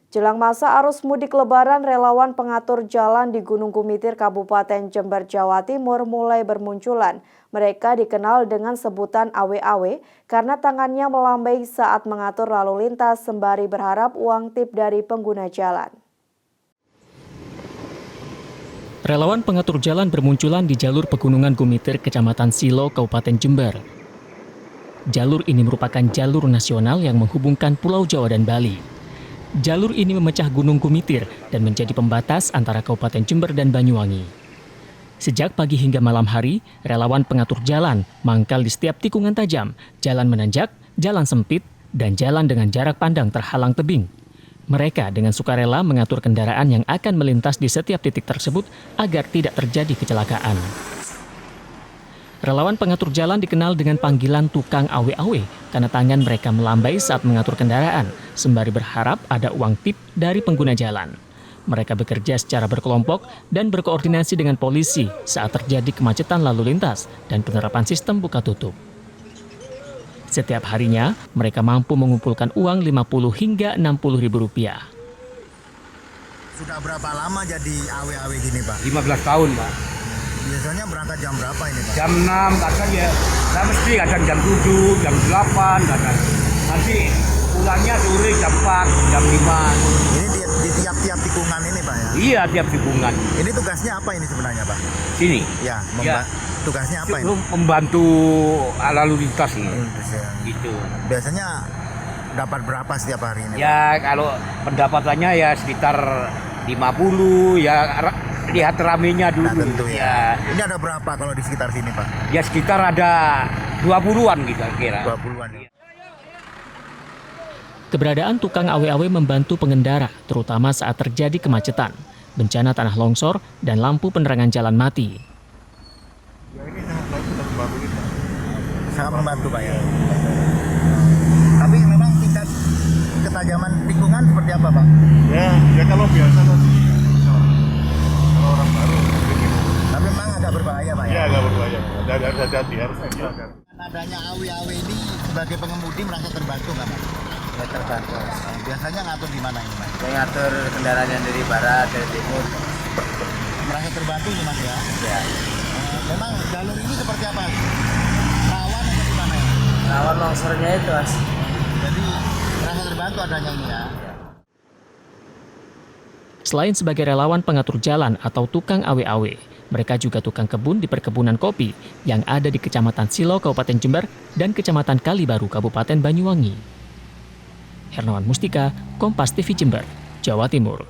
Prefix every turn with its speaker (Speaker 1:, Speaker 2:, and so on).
Speaker 1: Jelang masa arus mudik Lebaran, relawan pengatur jalan di Gunung Gumitir, Kabupaten Jember, Jawa Timur mulai bermunculan. Mereka dikenal dengan sebutan awe-awe karena tangannya melambai saat mengatur lalu lintas sembari berharap uang tip dari pengguna jalan.
Speaker 2: Relawan pengatur jalan bermunculan di jalur Pegunungan Gumitir, Kecamatan Silo, Kabupaten Jember. Jalur ini merupakan jalur nasional yang menghubungkan Pulau Jawa dan Bali. Jalur ini memecah Gunung Gumitir dan menjadi pembatas antara Kabupaten Jember dan Banyuwangi. Sejak pagi hingga malam hari, relawan pengatur jalan mangkal di setiap tikungan tajam, jalan menanjak, jalan sempit, dan jalan dengan jarak pandang terhalang tebing. Mereka dengan sukarela mengatur kendaraan yang akan melintas di setiap titik tersebut agar tidak terjadi kecelakaan. Relawan pengatur jalan dikenal dengan panggilan tukang awe-awe karena tangan mereka melambai saat mengatur kendaraan, sembari berharap ada uang tip dari pengguna jalan. Mereka bekerja secara berkelompok dan berkoordinasi dengan polisi saat terjadi kemacetan lalu lintas dan penerapan sistem buka tutup. Setiap harinya, mereka mampu mengumpulkan uang 50 hingga 60 ribu rupiah.
Speaker 3: Sudah berapa lama jadi awe-awe gini, Pak?
Speaker 4: 15 tahun, Pak.
Speaker 3: Biasanya berangkat jam berapa ini, Pak?
Speaker 4: Jam 6, kadang ya, saya mesti kadang jam 7, jam 8, kadang. Nanti pulangnya sore jam 4, jam 5.
Speaker 3: Ini di tiap-tiap tikungan ini, Pak, ya?
Speaker 4: Iya, tiap tikungan.
Speaker 3: Ini tugasnya apa ini sebenarnya, Pak?
Speaker 4: Sini.
Speaker 3: Ya,
Speaker 4: Ya.
Speaker 3: Tugasnya apa ini?
Speaker 4: Itu membantu lalu lintas ini. Gitu.
Speaker 3: Biasanya dapat berapa setiap hari ini, Pak?
Speaker 4: Ya, kalau pendapatannya ya sekitar 50, ya lihat ramenya dulu.
Speaker 3: Nah, tentu ya. Ini ada berapa kalau di sekitar sini, Pak?
Speaker 4: Ya sekitar ada 20-an gitu kira.
Speaker 3: 20-an. Ya.
Speaker 2: Keberadaan tukang awe-awe membantu pengendara, terutama saat terjadi kemacetan, bencana tanah longsor, dan lampu penerangan jalan mati.
Speaker 3: Ya, ini sangat membantu, Pak, ya. Tapi memang tingkat ketajaman tikungan seperti apa, Pak?
Speaker 5: Ya kalau biasa sih kalau orang baru begini.
Speaker 3: Tapi memang agak berbahaya, Pak, ya?
Speaker 5: Ya agak berbahaya. Harus hati-hati, harus hati-hati.
Speaker 3: Adanya awe-awe ini sebagai pengemudi merasa terbantu nggak, Mas?
Speaker 6: Ya terbantu.
Speaker 3: Biasanya ngatur di mana ini, Mas?
Speaker 6: Saya ngatur kendaraan yang dari barat, dari timur.
Speaker 3: Merasa terbantu nih, Mas, ya?
Speaker 6: Ya.
Speaker 3: Memang jalur ini seperti apa? Rawan atau gimana ya?
Speaker 6: Rawan longsornya itu, Mas.
Speaker 3: Jadi merasa terbantu adanya ini ya?
Speaker 2: Selain sebagai relawan pengatur jalan atau tukang awe-awe, mereka juga tukang kebun di perkebunan kopi yang ada di Kecamatan Silo, Kabupaten Jember, dan Kecamatan Kalibaru, Kabupaten Banyuwangi. Hernawan Mustika, Kompas TV Jember, Jawa Timur.